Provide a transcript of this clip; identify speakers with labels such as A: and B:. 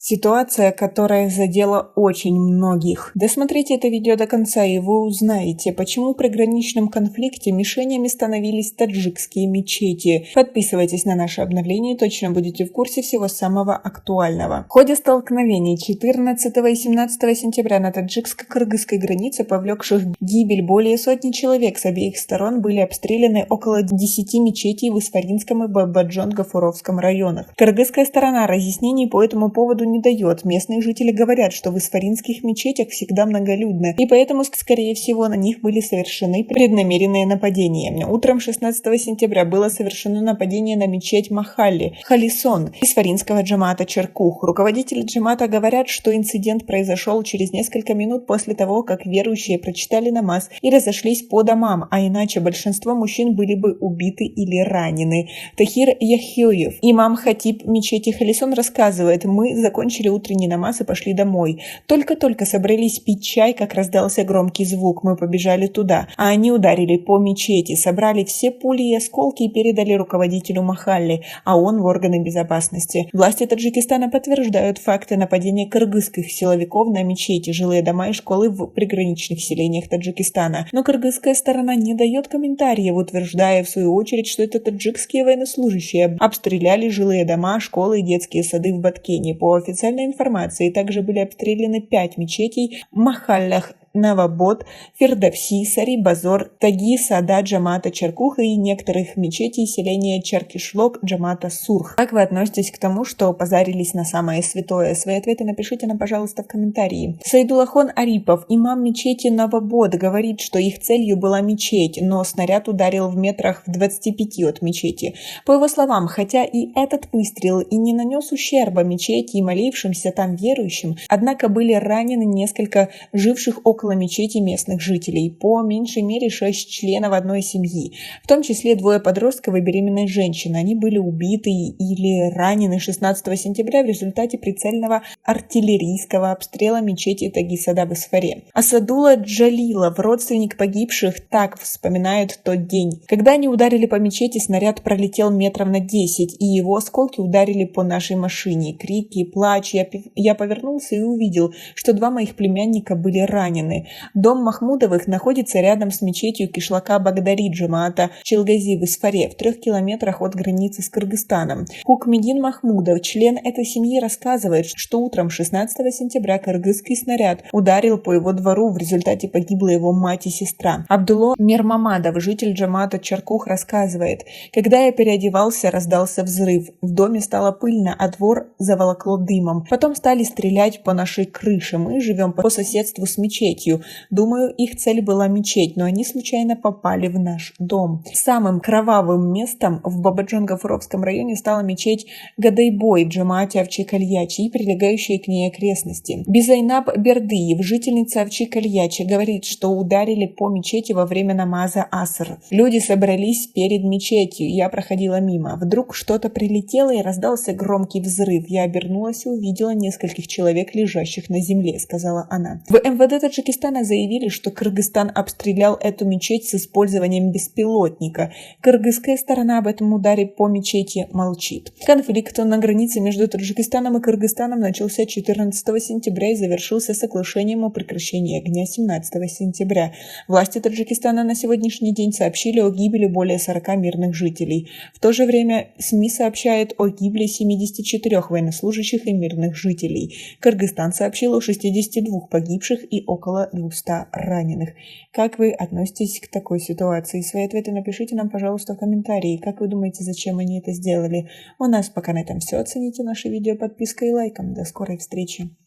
A: Ситуация, которая задела очень многих. Досмотрите это видео до конца, и вы узнаете, почему при граничном конфликте мишенями становились таджикские мечети. Подписывайтесь на наше обновление, точно будете в курсе всего самого актуального. В ходе столкновений 14 и 17 сентября на таджикско-кыргызской границе, повлекших гибель более сотни человек с обеих сторон, были обстреляны около 10 мечетей в Исфаринском и Бабаджон-Гафуровском районах. Кыргызская сторона разъяснений по этому поводу не дает. Местные жители говорят, что в исфаринских мечетях всегда многолюдно, и поэтому, скорее всего, на них были совершены преднамеренные нападения. Утром 16 сентября было совершено нападение на мечеть Махалли, Халисон, исфаринского джамата Черкух. Руководители джамата говорят, что инцидент произошел через несколько минут после того, как верующие прочитали намаз и разошлись по домам, а иначе большинство мужчин были бы убиты или ранены. Тахир Яхьёев, имам хатиб мечети Халисон, рассказывает: «Мы закончили утренний намаз и пошли домой. Только-только собрались пить чай, как раздался громкий звук. Мы побежали туда, а они ударили по мечети, собрали все пули и осколки и передали руководителю Махалли, а он в органы безопасности». Власти Таджикистана подтверждают факты нападения кыргызских силовиков на мечети, жилые дома и школы в приграничных селениях Таджикистана. Но кыргызская сторона не дает комментариев, утверждая в свою очередь, что это таджикские военнослужащие обстреляли жилые дома, школы и детские сады в Баткене. По официальной информации, также были обстреляны 5 мечетей в Махаллях, Навабод, Фердовси, Сари-Базор, Таги, Сада, Джамата Черкуха и некоторых мечетей селения Черкишлок, Джамата Сурх. Как вы относитесь к тому, что позарились на самое святое? Свои ответы напишите нам, пожалуйста, в комментарии. Сайдулахон Арипов, имам мечети Навабод, говорит, что их целью была мечеть, но снаряд ударил в метрах в 25 от мечети. По его словам, хотя и этот выстрел и не нанес ущерба мечети и молившимся там верующим, однако были ранены несколько живших около мечети местных жителей, по меньшей мере 6 членов одной семьи, в том числе 2 подростков и беременная женщина. Они были убиты или ранены 16 сентября в результате прицельного артиллерийского обстрела мечети Таги-Сада в Исфаре. Асадула Джалилов, родственник погибших, так вспоминает тот день. Когда они ударили по мечети, снаряд пролетел метров на 10, и его осколки ударили по нашей машине. Крики, плач. Я повернулся и увидел, что 2 моих племянника были ранены. Дом Махмудовых находится рядом с мечетью Кишлака Багдари Джамаата Челгази в Исфаре, в 3 километрах от границы с Кыргызстаном. Хукмедин Махмудов, член этой семьи, рассказывает, что утром 16 сентября кыргызский снаряд ударил по его двору, в результате погибла его мать и сестра. Абдулло Мирмамадов, житель Джамата Черкух, рассказывает: «Когда я переодевался, раздался взрыв. В доме стало пыльно, а двор заволокло дымом. Потом стали стрелять по нашей крыше. Мы живем по соседству с мечетью. Думаю, их цель была мечеть, но они случайно попали в наш дом». Самым кровавым местом в Бабаджон-Гафуровском районе стала мечеть Гадайбой Джамаате Овчи-Кальячи и прилегающие к ней окрестности. Бизайнаб Бердыев, жительница Овчи-Кальячи, говорит, что ударили по мечети во время намаза Аср. Люди собрались перед мечетью, я проходила мимо. Вдруг что-то прилетело и раздался громкий взрыв. Я обернулась и увидела нескольких человек, лежащих на земле, сказала она. В МВД Таджикистана заявили, что Кыргызстан обстрелял эту мечеть с использованием беспилотника. Кыргызская сторона об этом ударе по мечети молчит. Конфликт на границе между Таджикистаном и Кыргызстаном начался 14 сентября и завершился соглашением о прекращении огня 17 сентября. Власти Таджикистана на сегодняшний день сообщили о гибели более 40 мирных жителей. В то же время СМИ сообщают о гибели 74 военнослужащих и мирных жителей. Кыргызстан сообщил о 62 погибших и около 200 раненых. Как вы относитесь к такой ситуации? Свои ответы напишите нам, пожалуйста, в комментарии. Как вы думаете, зачем они это сделали? У нас пока на этом все. Оцените наше видео подпиской и лайком. До скорой встречи.